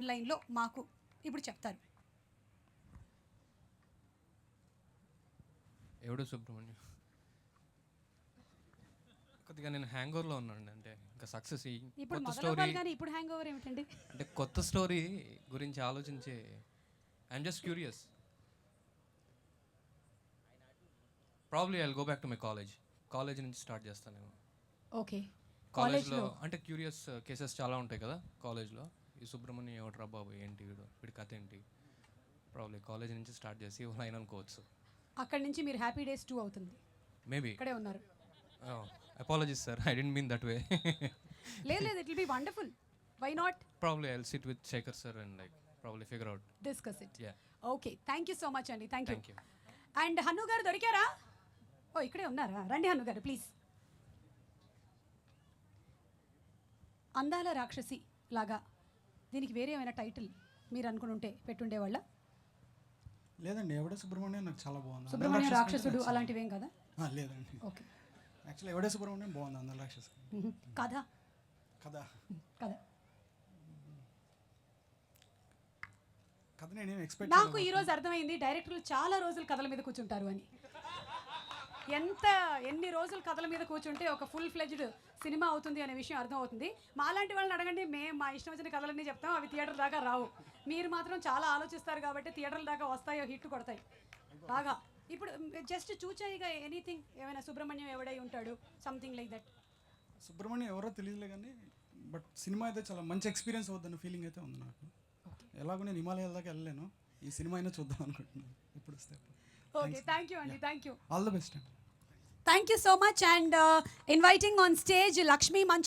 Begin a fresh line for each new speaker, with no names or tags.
లైన్లో మాకు ఇప్పుడు చెప్తారు.
ఎవడు సుబ్రహ్మణ్యం కొద్దిగా నేను హ్యాంగ్ ఓవర్లో ఉన్నాను. అంటే ఇంకా సక్సెస్
ఇప్పుడు
కొత్త స్టోరీ
కానీ ఇప్పుడు హ్యాంగ్ ఓవర్ ఏమిటండి?
అంటే కొత్త స్టోరీ గురించి ఆలోచించే I'm just curious. Probably I'll go back to my college నుంచి స్టార్ట్ చేస్తాను.
ఓకే,
కాలేజ్లో అంటే క్యూరియస్ కేసెస్ చాలా ఉంటాయి కదా కాలేజ్లో. ఈ సుబ్రహ్మణ్యం ఎవడరా బాబు, ఏంటి వీడి కథ ఏంటి, ప్రాబ్లీ కాలేజ్ నుంచి స్టార్ట్ చేసి లైన్ అనుకోవచ్చు.
అక్కడి నుంచి మీరు హ్యాపీ డేస్ 2 అవుతుంది.
మేబీ
ఇక్కడే ఉన్నారు.
Apologies sir, I didn't mean that way.
లేదు it will be wonderful. Why not?
Probably I'll sit with Shekhar sir and like probably figure out,
discuss it.
Yeah.
Okay, thank you so much అండి. Thank
thank
you.
You.
And Hannu గారు దొరికారా? ఓ ఇక్కడే ఉన్నారా? రండి హన్ను గారు please. అందాల రాక్షసి లాగా దీనికి వేరే ఏమైనా టైటిల్ మీరు అనుకుని ఉంటే పెట్టుండేవాళ్ళ?
లేదండి, ఎవడే సుబ్రహ్మణ్యం నాకు చాలా బాగుంది.
సుబ్రహ్మణ్యం రాక్షసుడు అలాంటివి ఏం కదా?
లేదండి,
ఓకే.
యాక్చువల్లీ ఎవడే సుబ్రహ్మణ్యం బాగుంది. అందరు రాక్షసు
కథ
కదా
కథ
కథ నేనేం ఎక్స్పెక్ట్
నాకు ఈ రోజు అర్థమైంది డైరెక్టర్లు చాలా రోజులు కథల మీద కూర్చుంటారు అని. ఎన్ని రోజులు కథల మీద కూర్చుంటే ఒక ఫుల్ ఫ్లెడ్జ్డ్ సినిమా అవుతుంది అనే విషయం అర్థం అవుతుంది. మాలాంటి వాళ్ళని అడగండి, మేము మా ఇష్టం వచ్చిన కథలన్నీ చెప్తాం, అవి థియేటర్ దాకా రావు. మీరు మాత్రం చాలా ఆలోచిస్తారు కాబట్టి థియేటర్ల దాకా వస్తాయో, హిట్ కొడతాయి బాగా. ఇప్పుడు జస్ట్ చూచాయిగా ఎనీథింగ్, ఏమైనా సుబ్రహ్మణ్యం ఎవడై ఉంటాడు, సంథింగ్ లైక్ దట్.
సుబ్రహ్మణ్యం ఎవరో తెలియదులే కానీ బట్ సినిమా అయితే చాలా మంచి ఎక్స్పీరియన్స్ అవుద్దన్న ఫీలింగ్ అయితే ఉంది నాకు. ఎలాగో నేను హిమాలయాల దాకా వెళ్ళలేను, ఈ సినిమా అయినా చూద్దాం అనుకుంటున్నాను ఇప్పుడు వస్తే.
ఓకే, థ్యాంక్ యూ అండి. Thank you.
All the best అండి.
Thank you so much, and inviting on stage Lakshmi Manch.